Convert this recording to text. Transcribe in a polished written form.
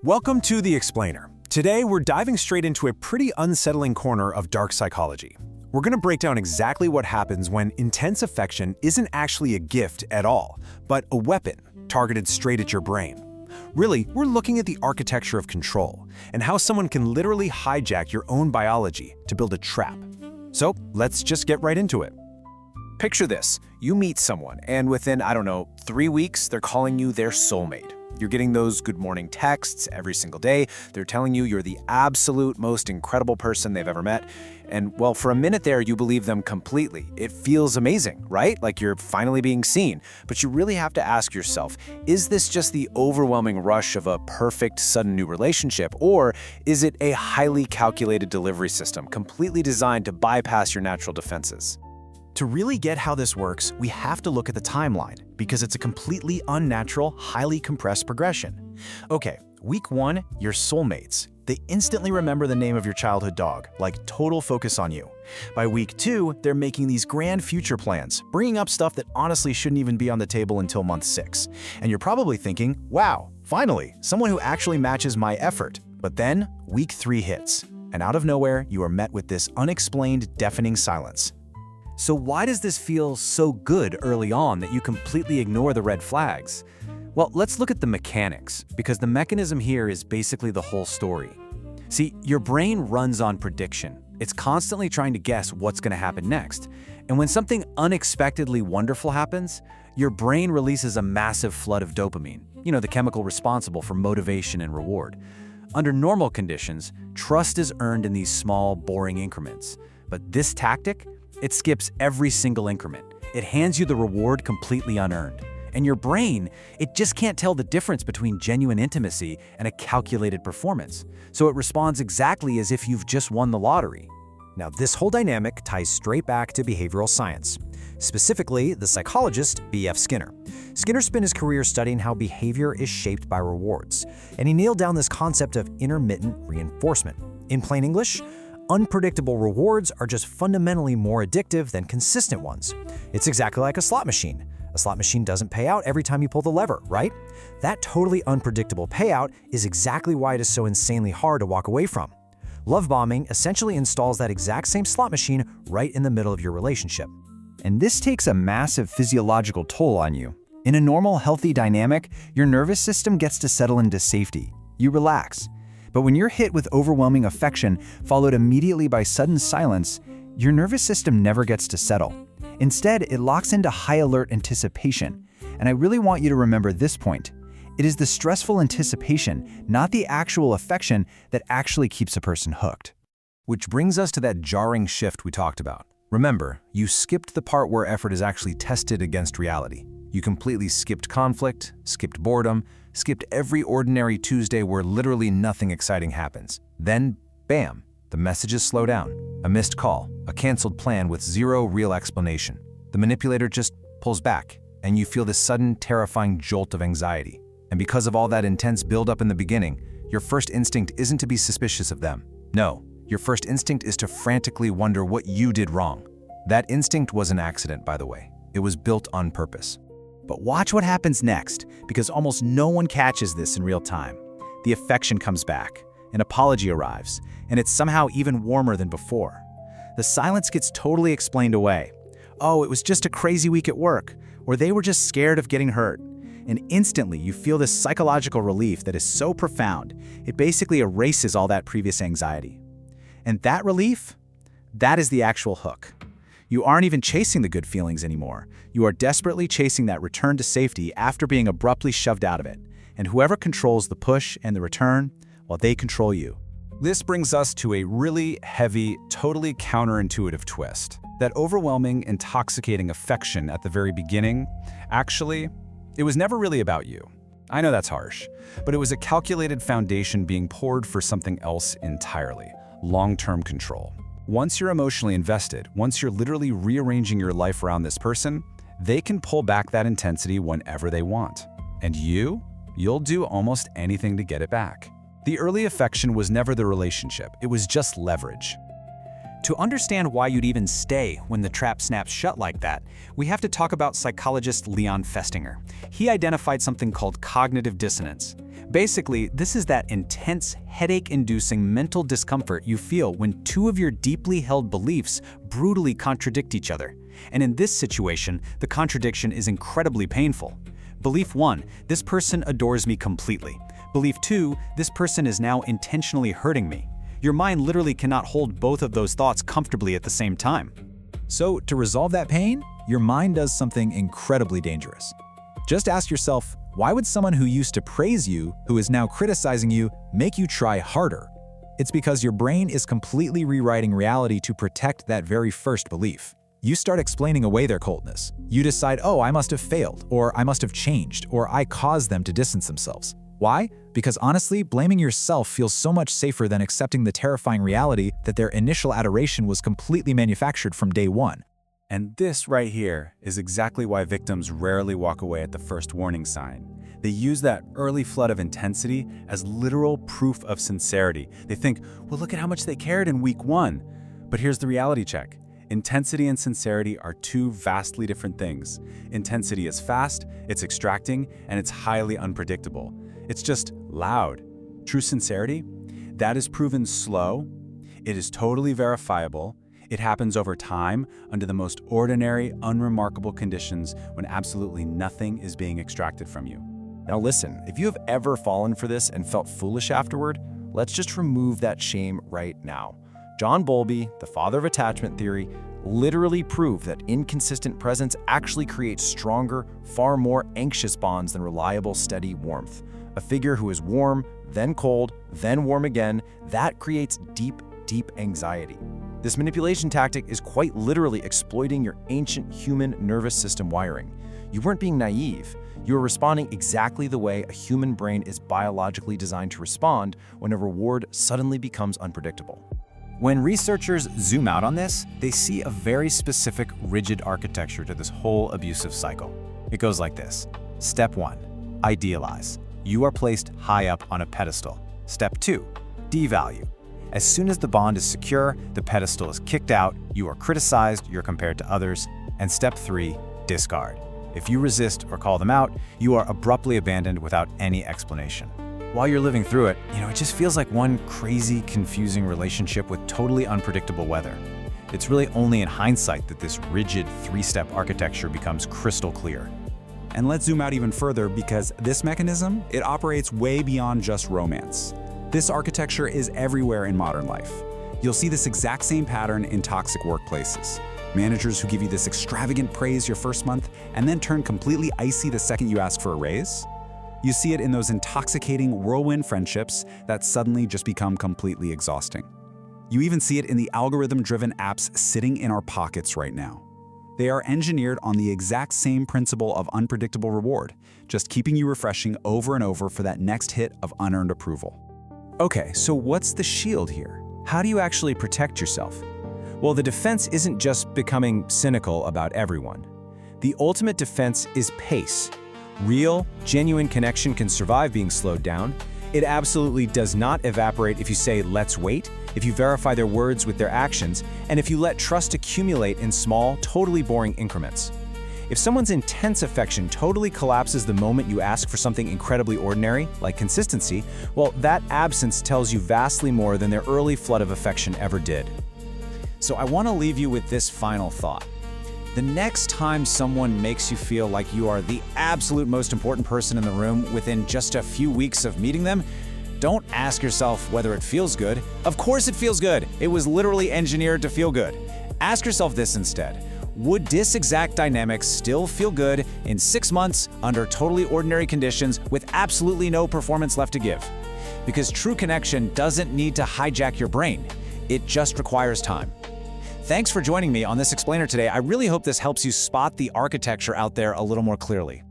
Welcome to The Explainer. Today, we're diving straight into a pretty unsettling corner of dark psychology. We're going to break down exactly what happens when intense affection isn't actually a gift at all, but a weapon targeted straight at your brain. Really, we're looking at the architecture of control and how someone can literally hijack your own biology to build a trap. So, let's just get right into it. Picture this. You meet someone, and within, 3 weeks, they're calling you their soulmate. You're getting those good morning texts every single day. They're telling you you're the absolute most incredible person they've ever met. And, well, for a minute there, you believe them completely. It feels amazing, right? Like you're finally being seen. But you really have to ask yourself, is this just the overwhelming rush of a perfect, sudden new relationship? Or is it a highly calculated delivery system, completely designed to bypass your natural defenses? To really get how this works, we have to look at the timeline, because it's a completely unnatural, highly compressed progression. Okay, week 1, you're soulmates. They instantly remember the name of your childhood dog, like total focus on you. By week 2, they're making these grand future plans, bringing up stuff that honestly shouldn't even be on the table until month 6. And you're probably thinking, wow, finally, someone who actually matches my effort. But then, week 3 hits, and out of nowhere, you are met with this unexplained, deafening silence. So why does this feel so good early on that you completely ignore the red flags? Well, let's look at the mechanics, because the mechanism here is basically the whole story. See, your brain runs on prediction. It's constantly trying to guess what's going to happen next. And when something unexpectedly wonderful happens, your brain releases a massive flood of dopamine, the chemical responsible for motivation and reward. Under normal conditions, trust is earned in these small, boring increments. But this tactic, it skips every single increment. It hands you the reward completely unearned. And your brain, it just can't tell the difference between genuine intimacy and a calculated performance. So it responds exactly as if you've just won the lottery. Now, this whole dynamic ties straight back to behavioral science, specifically the psychologist B.F. Skinner. Skinner spent his career studying how behavior is shaped by rewards, and he nailed down this concept of intermittent reinforcement. In plain English, unpredictable rewards are just fundamentally more addictive than consistent ones. It's exactly like a slot machine. A slot machine doesn't pay out every time you pull the lever, right? That totally unpredictable payout is exactly why it is so insanely hard to walk away from. Love bombing essentially installs that exact same slot machine right in the middle of your relationship. And this takes a massive physiological toll on you. In a normal, healthy dynamic, your nervous system gets to settle into safety. You relax. But when you're hit with overwhelming affection, followed immediately by sudden silence, your nervous system never gets to settle. Instead, it locks into high-alert anticipation. And I really want you to remember this point. It is the stressful anticipation, not the actual affection, that actually keeps a person hooked. Which brings us to that jarring shift we talked about. Remember, you skipped the part where effort is actually tested against reality. You completely skipped conflict, skipped boredom, skipped every ordinary Tuesday where literally nothing exciting happens. Then, bam, the messages slow down. A missed call, a canceled plan with zero real explanation. The manipulator just pulls back, and you feel this sudden, terrifying jolt of anxiety. And because of all that intense buildup in the beginning, your first instinct isn't to be suspicious of them. No, your first instinct is to frantically wonder what you did wrong. That instinct was an accident, by the way. It was built on purpose. But watch what happens next, because almost no one catches this in real time. The affection comes back, an apology arrives, and it's somehow even warmer than before. The silence gets totally explained away. Oh, it was just a crazy week at work, or they were just scared of getting hurt. And instantly you feel this psychological relief that is so profound, it basically erases all that previous anxiety. And that relief, that is the actual hook. You aren't even chasing the good feelings anymore. You are desperately chasing that return to safety after being abruptly shoved out of it. And whoever controls the push and the return, well, they control you. This brings us to a really heavy, totally counterintuitive twist. That overwhelming, intoxicating affection at the very beginning, actually, it was never really about you. I know that's harsh, but it was a calculated foundation being poured for something else entirely: long-term control. Once you're emotionally invested, once you're literally rearranging your life around this person, they can pull back that intensity whenever they want. And you'll do almost anything to get it back. The early affection was never the relationship, it was just leverage. To understand why you'd even stay when the trap snaps shut like that, we have to talk about psychologist Leon Festinger. He identified something called cognitive dissonance. Basically, this is that intense, headache-inducing mental discomfort you feel when two of your deeply held beliefs brutally contradict each other. And in this situation, the contradiction is incredibly painful. Belief 1, this person adores me completely. Belief 2, this person is now intentionally hurting me. Your mind literally cannot hold both of those thoughts comfortably at the same time. So, to resolve that pain, your mind does something incredibly dangerous. Just ask yourself, why would someone who used to praise you, who is now criticizing you, make you try harder? It's because your brain is completely rewriting reality to protect that very first belief. You start explaining away their coldness. You decide, oh, I must have failed, or I must have changed, or I caused them to distance themselves. Why? Because honestly, blaming yourself feels so much safer than accepting the terrifying reality that their initial adoration was completely manufactured from day one. And this right here is exactly why victims rarely walk away at the first warning sign. They use that early flood of intensity as literal proof of sincerity. They think, well, look at how much they cared in week 1. But here's the reality check. Intensity and sincerity are two vastly different things. Intensity is fast, it's extracting, and it's highly unpredictable. It's just loud. True sincerity? That is proven slow. It is totally verifiable. It happens over time, under the most ordinary, unremarkable conditions when absolutely nothing is being extracted from you. Now listen, if you have ever fallen for this and felt foolish afterward, let's just remove that shame right now. John Bowlby, the father of attachment theory, literally proved that inconsistent presence actually creates stronger, far more anxious bonds than reliable, steady warmth. A figure who is warm, then cold, then warm again, that creates deep, deep anxiety. This manipulation tactic is quite literally exploiting your ancient human nervous system wiring. You weren't being naive. You were responding exactly the way a human brain is biologically designed to respond when a reward suddenly becomes unpredictable. When researchers zoom out on this, they see a very specific, rigid architecture to this whole abusive cycle. It goes like this. Step 1, idealize. You are placed high up on a pedestal. Step 2, devalue. As soon as the bond is secure, the pedestal is kicked out, you are criticized, you're compared to others. And step 3, discard. If you resist or call them out, you are abruptly abandoned without any explanation. While you're living through it, it just feels like one crazy, confusing relationship with totally unpredictable weather. It's really only in hindsight that this rigid 3-step architecture becomes crystal clear. And let's zoom out even further because this mechanism, it operates way beyond just romance. This architecture is everywhere in modern life. You'll see this exact same pattern in toxic workplaces. Managers who give you this extravagant praise your first month and then turn completely icy the second you ask for a raise. You see it in those intoxicating whirlwind friendships that suddenly just become completely exhausting. You even see it in the algorithm-driven apps sitting in our pockets right now. They are engineered on the exact same principle of unpredictable reward, just keeping you refreshing over and over for that next hit of unearned approval. Okay, so what's the shield here? How do you actually protect yourself? Well, the defense isn't just becoming cynical about everyone. The ultimate defense is pace. Real, genuine connection can survive being slowed down. It absolutely does not evaporate if you say, let's wait, if you verify their words with their actions, and if you let trust accumulate in small, totally boring increments. If someone's intense affection totally collapses the moment you ask for something incredibly ordinary, like consistency, well, that absence tells you vastly more than their early flood of affection ever did. So I want to leave you with this final thought. The next time someone makes you feel like you are the absolute most important person in the room within just a few weeks of meeting them, don't ask yourself whether it feels good. Of course it feels good. It was literally engineered to feel good. Ask yourself this instead. Would this exact dynamic still feel good in 6 months under totally ordinary conditions with absolutely no performance left to give? Because true connection doesn't need to hijack your brain. It just requires time. Thanks for joining me on this explainer today. I really hope this helps you spot the architecture out there a little more clearly.